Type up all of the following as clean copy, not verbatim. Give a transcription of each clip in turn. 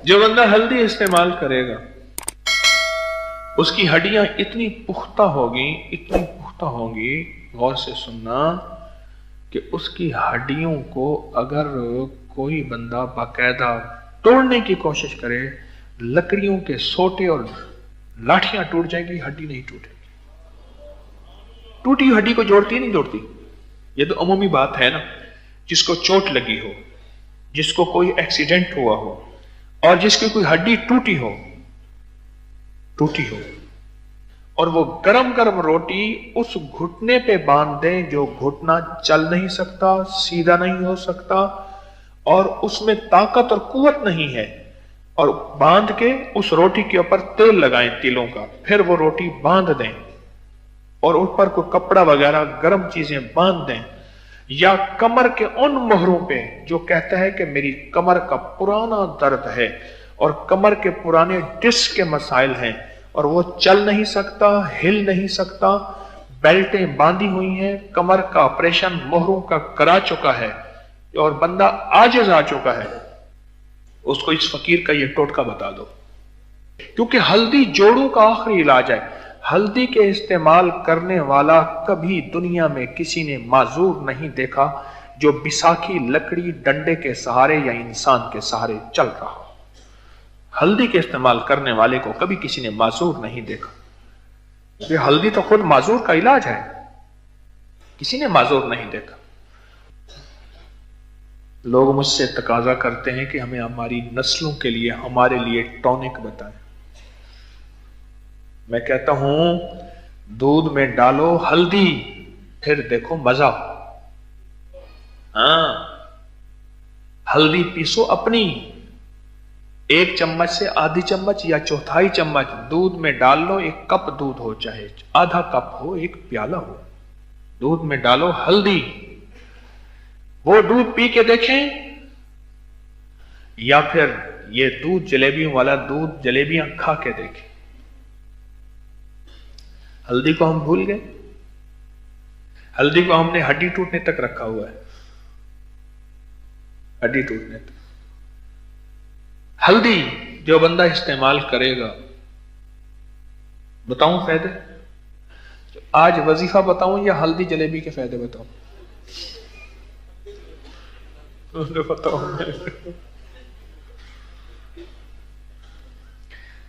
جو بندہ ہلدی استعمال کرے گا اس کی ہڈیاں اتنی پختہ ہوگی، غور سے سننا، کہ اس کی ہڈیوں کو اگر کوئی بندہ باقاعدہ توڑنے کی کوشش کرے، لکڑیوں کے سوٹے اور لاٹھیاں ٹوٹ جائیں گی، ہڈی نہیں ٹوٹے گی۔ ٹوٹی ہڈی کو جوڑتی نہیں جوڑتی، یہ تو عمومی بات ہے نا۔ جس کو چوٹ لگی ہو، جس کو کوئی ایکسیڈنٹ ہوا ہو، اور جس کی کوئی ہڈی ٹوٹی ہو اور وہ گرم گرم روٹی اس گھٹنے پہ باندھ دیں جو گھٹنا چل نہیں سکتا، سیدھا نہیں ہو سکتا، اور اس میں طاقت اور قوت نہیں ہے، اور باندھ کے اس روٹی کے اوپر تیل لگائیں تیلوں کا، پھر وہ روٹی باندھ دیں اور اوپر کوئی کپڑا وغیرہ گرم چیزیں باندھ دیں، یا کمر کے ان مہروں پہ جو کہتا ہے کہ میری کمر کا پرانا درد ہے اور کمر کے پرانے ڈسک کے مسائل ہیں اور وہ چل نہیں سکتا، ہل نہیں سکتا، بیلٹیں باندھی ہوئی ہیں، کمر کا آپریشن مہروں کا کرا چکا ہے اور بندہ عاجز آ چکا ہے، اس کو اس فقیر کا یہ ٹوٹکا بتا دو، کیونکہ ہلدی جوڑوں کا آخری علاج ہے۔ ہلدی کے استعمال کرنے والا کبھی دنیا میں کسی نے معذور نہیں دیکھا جو بساکھی لکڑی ڈنڈے کے سہارے یا انسان کے سہارے چل رہا ہو۔ ہلدی کے استعمال کرنے والے کو کبھی کسی نے معذور نہیں دیکھا۔ یہ ہلدی تو خود معذور کا علاج ہے، کسی نے معذور نہیں دیکھا۔ لوگ مجھ سے تقاضا کرتے ہیں کہ ہمیں ہماری نسلوں کے لیے، ہمارے لیے ٹونک بتائیں۔ میں کہتا ہوں دودھ میں ڈالو ہلدی، پھر دیکھو مزہ۔ ہاں، ہلدی پیسو اپنی، 1 چمچ سے آدھی چمچ یا چوتھائی چمچ دودھ میں ڈال لو، 1 کپ دودھ ہو، چاہے آدھا کپ ہو، 1 پیالہ ہو، دودھ میں ڈالو ہلدی، وہ دودھ پی کے دیکھیں، یا پھر یہ دودھ جلیبیوں والا دودھ جلیبیاں کھا کے دیکھیں۔ ہلدی کو ہم بھول گئے، ہلدی کو ہم نے ہڈی ٹوٹنے تک رکھا ہوا ہے، ہڈی ٹوٹنے تک۔ ہلدی جو بندہ استعمال کرے گا، بتاؤں فائدے؟ آج وظیفہ بتاؤں یا ہلدی جلیبی کے فائدے بتاؤں؟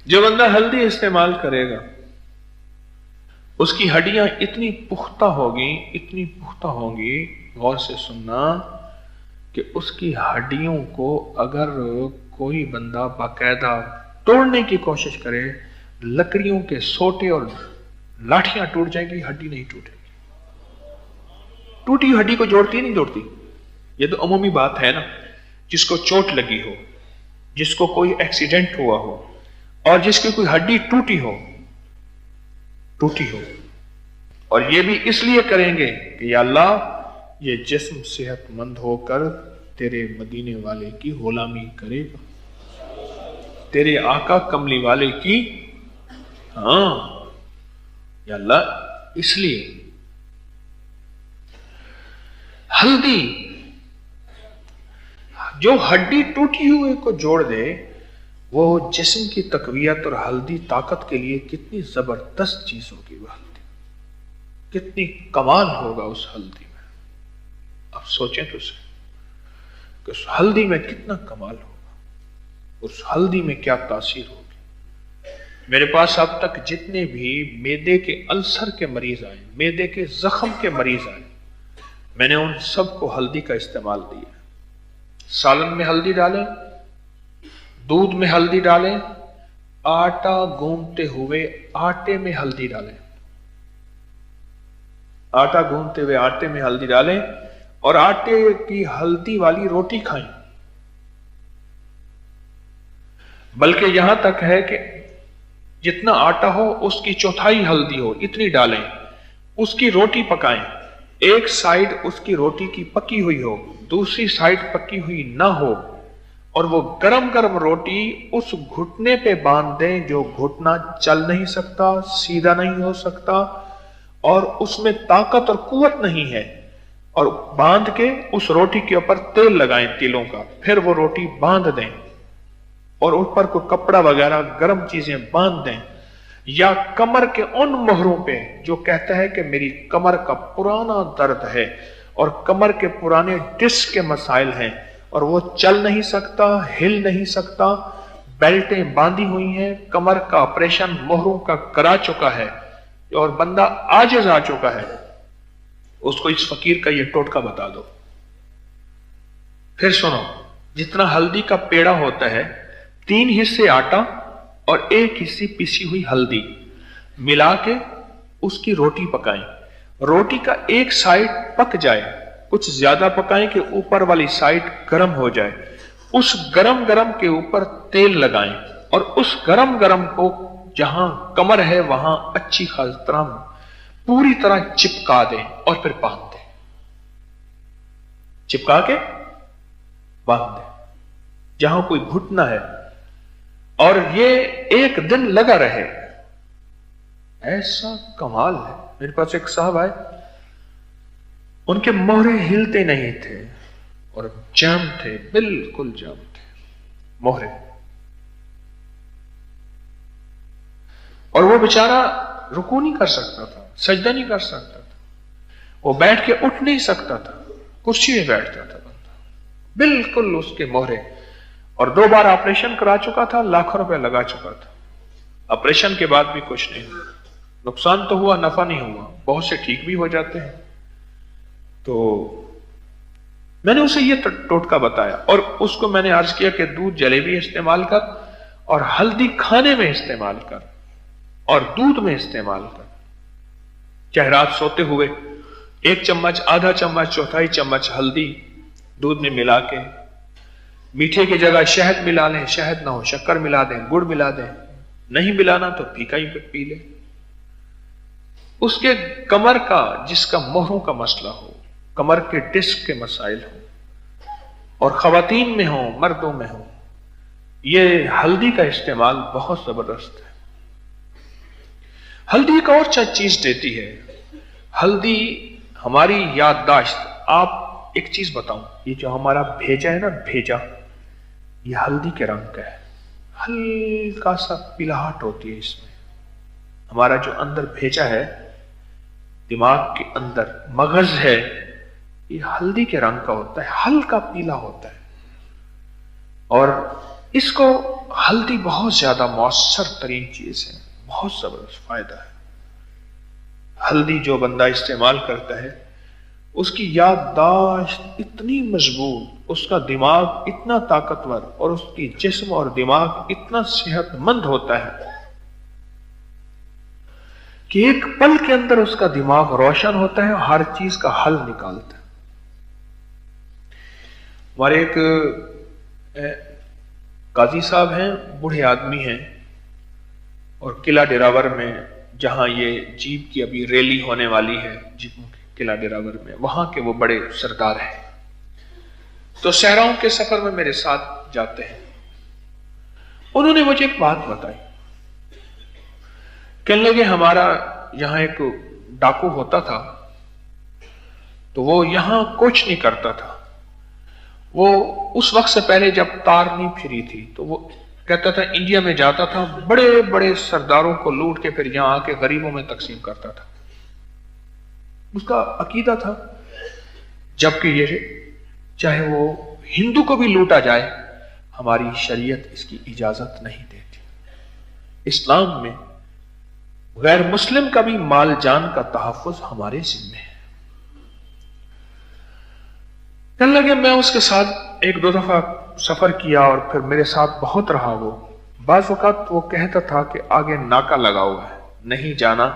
جو بندہ ہلدی استعمال کرے گا اس کی ہڈیاں اتنی پختہ ہوگی، غور سے سننا، کہ اس کی ہڈیوں کو اگر کوئی بندہ باقاعدہ توڑنے کی کوشش کرے، لکڑیوں کے سوٹے اور لاٹھیاں ٹوٹ جائیں گی، ہڈی نہیں ٹوٹے گی۔ ٹوٹی ہڈی کو جوڑتی نہیں جوڑتی، یہ تو عمومی بات ہے نا۔ جس کو چوٹ لگی ہو، جس کو کوئی ایکسیڈنٹ ہوا ہو، اور جس کی کوئی ہڈی ٹوٹی ہو، اور یہ بھی اس لیے کریں گے کہ یا اللہ یہ جسم صحت مند ہو کر تیرے مدینے والے کی غلامی کرے گا، تیرے آقا کملی والے کی، ہاں یا اللہ، اس لیے ہلدی جو ہڈی ٹوٹی ہوئے کو جوڑ دے، وہ جسم کی تقویت، اور ہلدی طاقت کے لیے کتنی زبردست چیز ہوگی، وہ ہلدی کتنی کمال ہوگا اس ہلدی میں۔ اب سوچیں تو صحیح کہ اس ہلدی میں کتنا کمال ہوگا، اس ہلدی میں کیا تاثیر ہوگی۔ میرے پاس اب تک جتنے بھی معدے کے السر کے مریض آئے، معدے کے زخم کے مریض آئے، میں نے ان سب کو ہلدی کا استعمال دیا۔ سالن میں ہلدی ڈالیں، دودھ میں ہلدی ڈالیں، آٹا گوندتے ہوئے آٹے میں ہلدی ڈالیں، آٹا گوندتے ہوئے آٹے میں ہلدی ڈالیں، اور آٹے کی ہلدی والی روٹی کھائیں۔ بلکہ یہاں تک ہے کہ جتنا آٹا ہو اس کی چوتھائی ہلدی ہو، اتنی ڈالیں، اس کی روٹی پکائیں، ایک سائیڈ اس کی روٹی کی پکی ہوئی ہو، دوسری سائیڈ پکی ہوئی نہ ہو، اور وہ گرم گرم روٹی اس گھٹنے پہ باندھ دیں جو گھٹنا چل نہیں سکتا، سیدھا نہیں ہو سکتا، اور اس میں طاقت اور قوت نہیں ہے، اور باندھ کے اس روٹی کے اوپر تیل لگائیں تیلوں کا، پھر وہ روٹی باندھ دیں और ऊपर को कपड़ा वगैरह गर्म चीजें बांध दें, या कमर के उन मोहरों पे जो कहता है कि मेरी कमर का पुराना दर्द है और कमर के पुराने डिस्क के मसाइल हैं और वो चल नहीं सकता, हिल नहीं सकता, बेल्टें बांधी हुई हैं, कमर का ऑपरेशन मोहरों का करा चुका है और बंदा आजिज आ चुका है, उसको इस फकीर का ये टोटका बता दो। फिर सुनो, जितना हल्दी का पेड़ा होता है, 3 हिस्से आटा और 1 हिस्से पिसी हुई हल्दी मिला के उसकी रोटी पकाएं। रोटी का एक साइड पक जाए, कुछ ज्यादा पकाएं कि ऊपर वाली साइड गर्म हो जाए, उस गरम गरम के ऊपर तेल लगाएं और उस गरम गरम को जहां कमर है वहां अच्छी खास तरह पूरी तरह चिपका दें और फिर बांध दें, चिपका के बांध दें जहां कोई घुटना है, और ये 1 दिन लगा रहे। ऐसा कमाल है। मेरे पास एक साहब आए, उनके मोहरे हिलते नहीं थे और जाम थे, बिल्कुल जाम थे मोहरे, और वो बेचारा रुकू नहीं कर सकता था, सजदा नहीं कर सकता था, वो बैठ के उठ नहीं सकता था, कुर्सी में बैठता था बंदा, बिल्कुल उसके मोहरे। और 2 बार ऑपरेशन करा चुका था, लाखों रुपए लगा चुका था, ऑपरेशन के बाद भी कुछ नहीं, नुकसान तो हुआ, नफा नहीं हुआ, बहुत से ठीक भी हो जाते हैं। तो मैंने उसे ये टोटका बताया और उसको मैंने अर्ज किया कि दूध जलेबी इस्तेमाल कर और हल्दी खाने में इस्तेमाल कर और दूध में इस्तेमाल कर, चाहे रात सोते हुए 1 चम्मच, आधा चम्मच, चौथाई चम्मच हल्दी दूध में मिला के, मीठे की जगह शहद मिला लें, शहद ना हो शक्कर मिला दें, गुड़ मिला दें, नहीं मिलाना तो फीका ही पी लें। उसके कमर का, जिसका मोहरों का मसला हो, कमर के डिस्क के मसाइल हो, और खवातीन में हो मर्दों में हो, ये हल्दी का इस्तेमाल बहुत जबरदस्त है। हल्दी एक और चीज देती है, हल्दी हमारी याददाश्त। आप एक चीज बताऊं, ये जो हमारा भेजा है ना, भेजा, ये हल्दी के रंग का है, हल्का सा पिलाहट होती है इसमें। हमारा जो अंदर भेजा है, दिमाग के अंदर मगज है, ये हल्दी के रंग का होता है, हल्का पीला होता है, और इसको हल्दी बहुत ज्यादा मौसर तरीन चीज है, बहुत जबरदस्त फायदा है। हल्दी जो बंदा इस्तेमाल करता है, उसकी याददाश्त इतनी मजबूत, उसका दिमाग इतना ताकतवर और उसकी जिस्म और दिमाग इतना सेहतमंद होता है कि एक पल के अंदर उसका दिमाग रोशन होता है, हर चीज का हल निकालता है। हमारे एक काजी साहब हैं, बूढ़े आदमी हैं, और किला डेरावर में, जहां ये जीप की अभी रैली होने वाली है, जीपों की, किला डेरावर में, वहां के वो बड़े सरदार हैं। तो सहराओं के सफर में मेरे साथ जाते हैं। उन्होंने मुझे एक बात बताई, कहने लगे हमारा यहां एक डाकू होता था, तो वो यहां कुछ नहीं करता था। वो उस वक्त से पहले जब तार नहीं फिरी थी, तो वो कहता था इंडिया में जाता था, बड़े बड़े सरदारों को लूट के फिर यहां आके गरीबों में तकसीम करता था। उसका अकीदा था, जबकि ये चाहे वो हिंदू को भी लूटा जाए, हमारी शरीयत इसकी इजाजत नहीं देती। इस्लाम में गैर मुस्लिम का भी माल जान का तहफ्फुज हमारे जिम्मे है। कहने लगे मैं उसके साथ 1-2 दफा सफर किया और फिर मेरे साथ बहुत रहा। वो बाज़ वक़्त वो कहता था कि आगे नाका लगा हुआ है, नहीं जाना,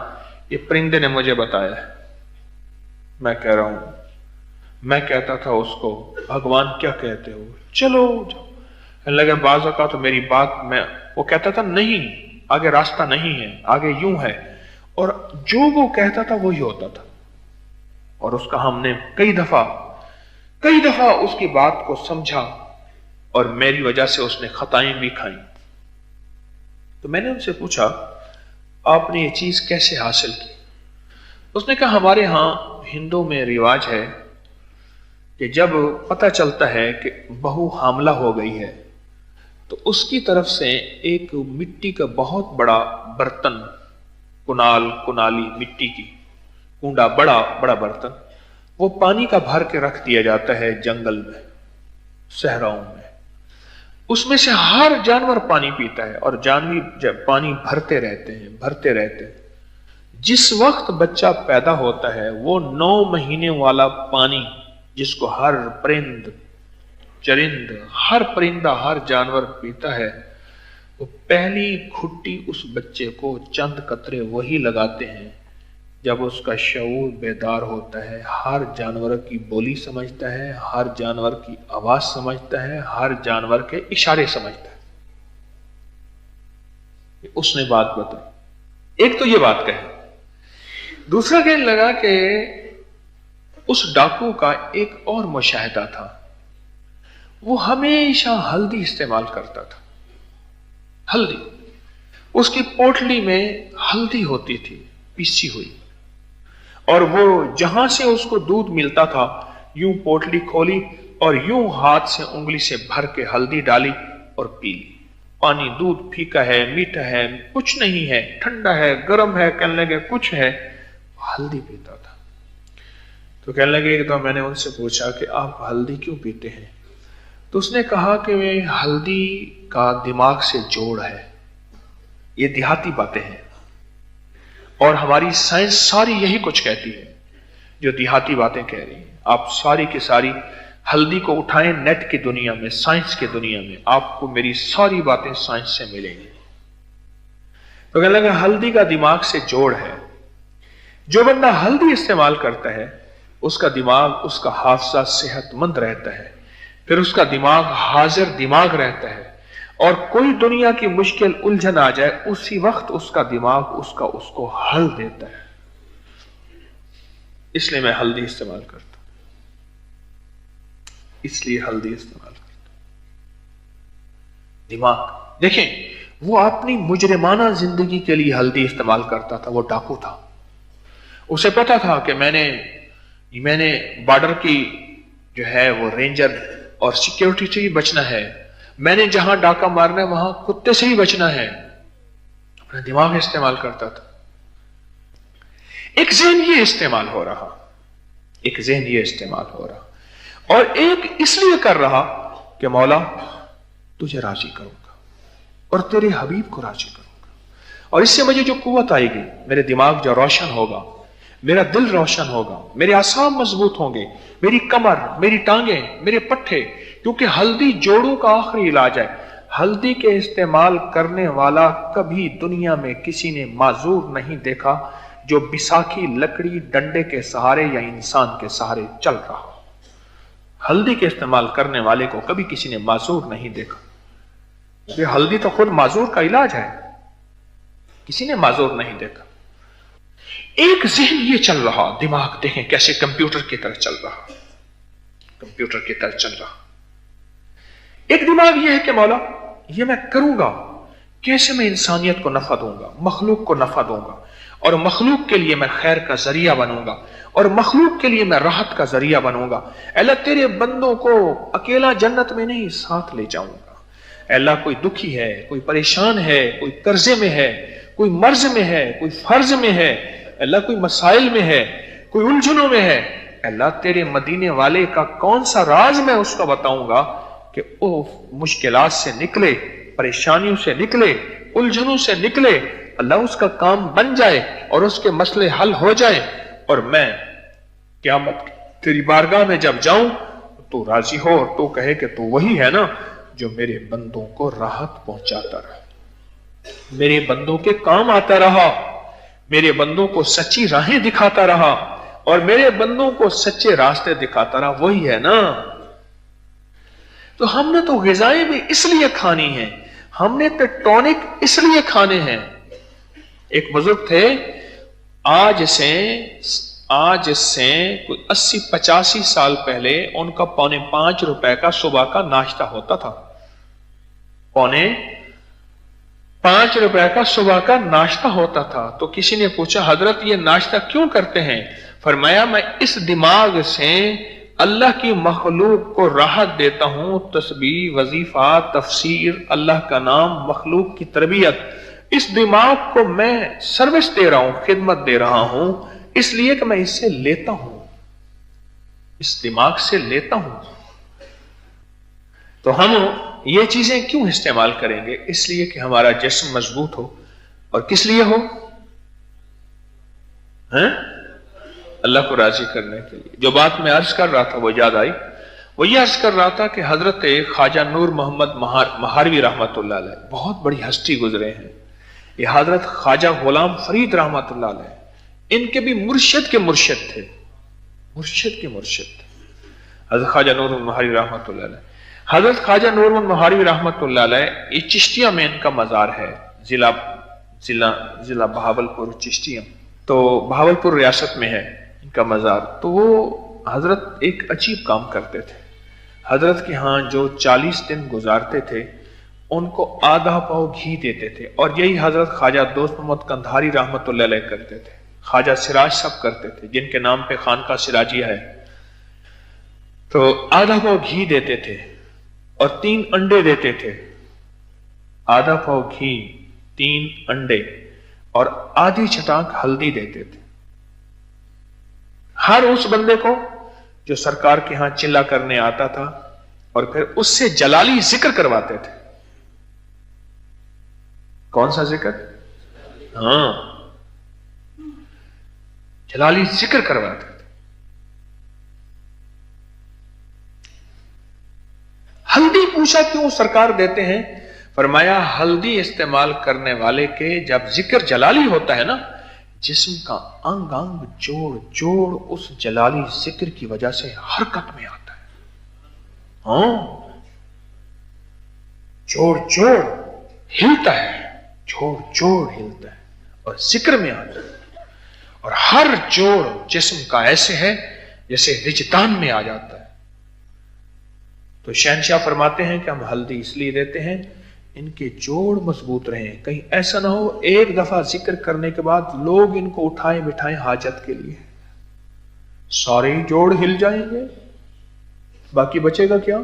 ये परिंदे ने मुझे बताया है। मैं कह रहा हूं, मैं कहता था उसको भगवान क्या कहते हो, चलो जाओ। कहने लगे बाज़ वक़्त तो मेरी बात, मैं, वो कहता था नहीं, आगे रास्ता नहीं है, आगे यूं है, और जो वो कहता था वही होता था। और उसका हमने कई दफा उसकी बात को समझा और मेरी वजह से उसने खताएं भी खाई। तो मैंने उनसे पूछा आपने ये चीज कैसे हासिल की? उसने कहा हमारे यहां हिंदू में रिवाज है कि जब पता चलता है कि बहू हामला हो गई है तो उसकी तरफ से एक मिट्टी का बहुत बड़ा बर्तन, कुनाली मिट्टी की कूंडा, बड़ा बड़ा बर्तन, वो पानी का भर के रख दिया जाता है जंगल में, सहराओं में। उसमें से हर जानवर पानी पीता है और जानवर जब पानी भरते रहते हैं। जिस वक्त बच्चा पैदा होता है वो 9 महीने वाला पानी, जिसको हर परिंदा, हर जानवर पीता है, वो पहली घुट्टी उस बच्चे को चंद कतरे वही लगाते हैं जब उसका शऊर बेदार होता है, हर जानवर की बोली समझता है, हर जानवर की आवाज समझता है, हर जानवर के इशारे समझता है। उसने बात बताई। एक तो ये बात कही। दूसरा कहने लगा कि उस डाकू का एक और मुशाहिदा था। वो हमेशा हल्दी इस्तेमाल करता था। हल्दी, उसकी पोटली में हल्दी होती थी पीसी हुई, और वो जहां से उसको दूध मिलता था यूं पोटली खोली और यूं हाथ से उंगली से भर के हल्दी डाली और पी ली। पानी, दूध फीका है, मीठा है, कुछ नहीं है, ठंडा है, गर्म है, कहने लगे कुछ है, हल्दी पीता था। तो कहने लगे कि तो मैंने उनसे पूछा कि आप हल्दी क्यों पीते हैं? तो उसने कहा कि वे हल्दी का दिमाग से जोड़ है। ये देहाती बातें हैं और हमारी साइंस सारी यही कुछ कहती है जो देहाती बातें कह रही है। आप सारी की सारी हल्दी को उठाएं नेट की दुनिया में, साइंस की दुनिया में, आपको मेरी सारी बातें साइंस से मिलेंगी। तो कहने लगा हल्दी का दिमाग से जोड़ है। जो बंदा हल्दी इस्तेमाल करता है उसका दिमाग, उसका हादसा सेहतमंद रहता है, फिर उसका दिमाग हाजिर दिमाग रहता है, और कोई दुनिया की मुश्किल उलझन आ जाए उसी वक्त उसका दिमाग उसको हल देता है। इसलिए मैं हल्दी इस्तेमाल करता हूं, इसलिए हल्दी इस्तेमाल करता हूं। दिमाग देखें, वो अपनी मुजरिमाना जिंदगी के लिए हल्दी इस्तेमाल करता था। वो डाकू था, उसे पता था कि मैंने बॉर्डर की जो है वो रेंजर और सिक्योरिटी से ही बचना है, मैंने जहां डाका मारना है वहां कुत्ते से ही बचना है। अपना दिमाग इस्तेमाल करता था। एक ज़हन ये इस्तेमाल हो रहा, और एक इसलिए कर रहा कि मौला तुझे राजी करूंगा और तेरे हबीब को राजी करूंगा, और इससे मुझे जो कुव्वत आएगी, मेरे दिमाग जो रोशन होगा, मेरा दिल रोशन होगा, मेरे आसाम मजबूत होंगे, मेरी कमर, मेरी टांगें, मेरे पट्टे, क्योंकि हल्दी जोड़ों का आखिरी इलाज है। हल्दी के इस्तेमाल करने वाला कभी दुनिया में किसी ने माजूर नहीं देखा जो बिसाखी लकड़ी डंडे के सहारे या इंसान के सहारे चल रहा हो। हल्दी के इस्तेमाल करने वाले को कभी किसी ने माजूर नहीं देखा। ये हल्दी तो खुद माजूर का इलाज है, किसी ने माजूर नहीं देखा। एक ज़हन ये चल रहा, दिमाग देखें कैसे कंप्यूटर की तरह चल रहा, एक दिमाग ये है कि मौला ये मैं करूंगा, कैसे मैं इंसानियत को नफा दूंगा, मखलूक को नफा दूंगा, और मखलूक के लिए मैं खैर का जरिया बनूंगा, और मखलूक के लिए मैं राहत का जरिया बनूंगा। अल्लाह तेरे बंदों को अकेला जन्नत में नहीं, साथ ले जाऊंगा। अल्लाह कोई दुखी है, कोई परेशान है, कोई कर्जे में है, कोई मर्ज में है, कोई फर्ज में है, अल्लाह कोई मसाइल में है, कोई उलझनों में है, अल्लाह तेरे मदीने वाले का कौन सा राज मैं उसको बताऊंगा कि वो मुश्किलात से निकले, परेशानियों से निकले, उलझनों से निकले, अल्लाह उसका काम बन जाए और उसके मसले हल हो जाए, और मैं क़यामत तेरी बारगाह में जब जाऊं तो राजी हो और तो कहे कि तू वही है ना जो मेरे बंदों को राहत पहुंचाता रहा, मेरे बंदों के काम आता रहा, मेरे बंदों को सच्ची राहें दिखाता रहा, और मेरे बंदों को सच्चे रास्ते दिखाता रहा, वही है ना। तो हमने तो ग़िज़ाएं भी इसलिए खानी है, हमने तो टॉनिक इसलिए खाने हैं। एक बुजुर्ग थे, आज से कोई 80-85 साल पहले उनका 4.5 रुपए का सुबह का नाश्ता होता था। 4.5 रुपए का सुबह का नाश्ता होता था। तो किसी ने पूछा, हजरत ये नाश्ता क्यों करते हैं? फरमाया, मैं इस दिमाग से اللہ کی مخلوق کو راحت دیتا ہوں، تسبیح، وظیفہ، تفسیر، اللہ کا نام، مخلوق کی تربیت، اس دماغ کو میں سروس دے رہا ہوں، خدمت دے رہا ہوں، اس لیے کہ میں اس سے لیتا ہوں، اس دماغ سے لیتا ہوں۔ تو ہم یہ چیزیں کیوں استعمال کریں گے؟ اس لیے کہ ہمارا جسم مضبوط ہو۔ اور کس لیے ہو؟ اللہ کو راضی کرنے کے لیے۔ جو بات میں عرض کر رہا تھا وہ یاد آئی، وہ یہ عرض کر رہا تھا کہ حضرت خواجہ نور محمد مہاروی رحمت اللہ علیہ بہت بڑی ہستی گزرے ہیں۔ یہ حضرت خواجہ غلام فرید رحمت اللہ علیہ ان کے بھی مرشد کے مرشد تھے، مرشد کے مرشد تھے حضرت خواجہ نور مہاروی رحمت اللہ علیہ۔ حضرت خواجہ نور مہاروی رحمت اللہ علیہ یہ چشتیہ میں ان کا مزار ہے، ضلع بہاولپور چشتیہ، تو بہاولپور ریاست میں ہے ان کا مزار۔ تو وہ حضرت ایک عجیب کام کرتے تھے، حضرت کے ہاں جو 40 دن گزارتے تھے ان کو آدھا پاؤ گھی دیتے تھے، اور یہی حضرت خواجہ دوست محمد قندھاری رحمت اللہ علیہ کرتے تھے، خواجہ سراج صاحب کرتے تھے جن کے نام پہ خانقاہ سراجیہ ہے۔ تو آدھا پاؤ گھی دیتے تھے اور 3 انڈے دیتے تھے، آدھا پاؤ گھی، 3 انڈے اور آدھی چٹاک ہلدی دیتے تھے ہر اس بندے کو جو سرکار کے ہاں چلا کرنے آتا تھا، اور پھر اس سے جلالی ذکر کرواتے تھے۔ کون سا ذکر؟ ہاں، جلالی ذکر کرواتے تھے۔ ہلدی پوچھا کیوں سرکار دیتے ہیں؟ فرمایا ہلدی استعمال کرنے والے کے جب ذکر جلالی ہوتا ہے نا، جسم کا انگ انگ جوڑ جوڑ اس جلالی ذکر کی وجہ سے حرکت میں آتا ہے۔ ہاں، جوڑ جوڑ ہلتا ہے، جوڑ جوڑ ہلتا ہے اور ذکر میں آتا ہے، اور ہر جوڑ جسم کا ایسے ہے جیسے وجدان میں آ جاتا ہے۔ تو شہنشاہ فرماتے ہیں کہ ہم ہلدی اس لیے دیتے ہیں ان کے جوڑ مضبوط رہیں، کہیں ایسا نہ ہو ایک دفعہ ذکر کرنے کے بعد لوگ ان کو اٹھائیں بٹھائیں حاجت کے لیے، سارے جوڑ ہل جائیں گے، باقی بچے گا کیا؟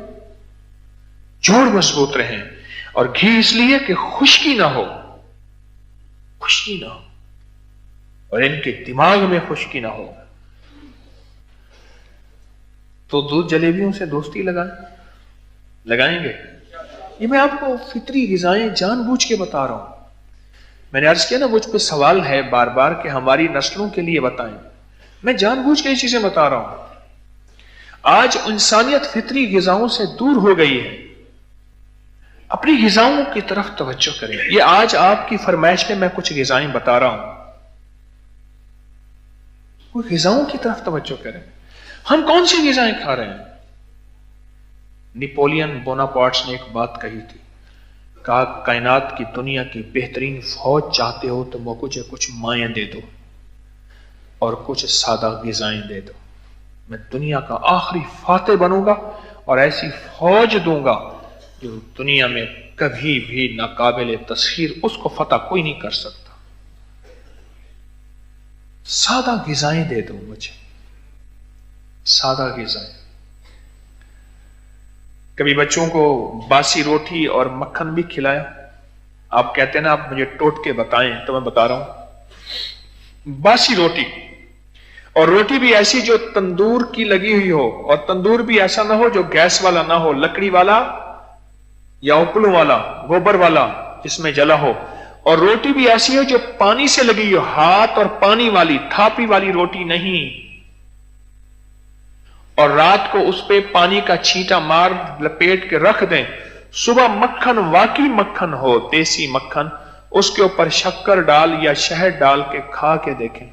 جوڑ مضبوط رہیں۔ اور گھی اس لیے کہ خشکی نہ ہو، خشکی نہ ہو، اور ان کے دماغ میں خشکی نہ ہو۔ تو دودھ جلیبیوں سے دوستی لگائیں گے؟ یہ میں آپ کو فطری غذائیں جان بوجھ کے بتا رہا ہوں۔ میں نے عرض کیا نا مجھ پہ سوال ہے بار بار کہ ہماری نسلوں کے لیے بتائیں، میں جان بوجھ کے یہ چیزیں بتا رہا ہوں۔ آج انسانیت فطری غذاؤں سے دور ہو گئی ہے، اپنی غذاؤں کی طرف توجہ کریں۔ یہ آج آپ کی فرمائش میں میں کچھ غذائیں بتا رہا ہوں، وہ غذاؤں کی طرف توجہ کریں۔ ہم کون سی غذائیں کھا رہے ہیں؟ نیپولین بوناپارٹس نے ایک بات کہی تھی، کہا کائنات کی دنیا کی بہترین فوج چاہتے ہو تو مجھے کچھ مائیں دے دو اور کچھ سادہ غذائیں دے دو، میں دنیا کا آخری فاتح بنوں گا اور ایسی فوج دوں گا جو دنیا میں کبھی بھی ناقابل تسخیر، اس کو فتح کوئی نہیں کر سکتا۔ سادہ غذائیں دے دو مجھے، سادہ غذائیں۔ کبھی بچوں کو باسی روٹی اور مکھن بھی کھلایا؟ آپ کہتے ہیں نا آپ مجھے ٹوٹ کے بتائیں، تو میں بتا رہا ہوں، باسی روٹی، اور روٹی بھی ایسی جو تندور کی لگی ہوئی ہو، اور تندور بھی ایسا نہ ہو جو گیس والا نہ ہو، لکڑی والا یا اپلوں والا، گوبر والا جس میں جلا ہو، اور روٹی بھی ایسی ہو جو پانی سے لگی ہو، ہاتھ اور پانی والی، تھاپی والی روٹی نہیں، اور رات کو اس پہ پانی کا چھینٹا مار لپیٹ کے رکھ دیں، صبح مکھن، واقعی مکھن ہو، دیسی مکھن، اس کے اوپر شکر ڈال یا شہد ڈال کے کھا کے دیکھیں،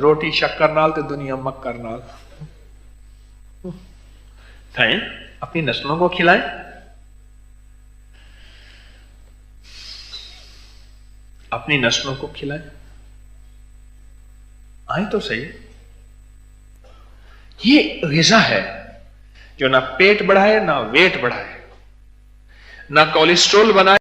روٹی شکر نال تے دنیا مکر نال۔ اپنی نسلوں کو کھلائیں، اپنی نسلوں کو کھلائیں، آئیں تو صحیح۔ یہ غذا ہے جو نہ پیٹ بڑھائے، نہ ویٹ بڑھائے، نہ کولیسٹرول بنائے۔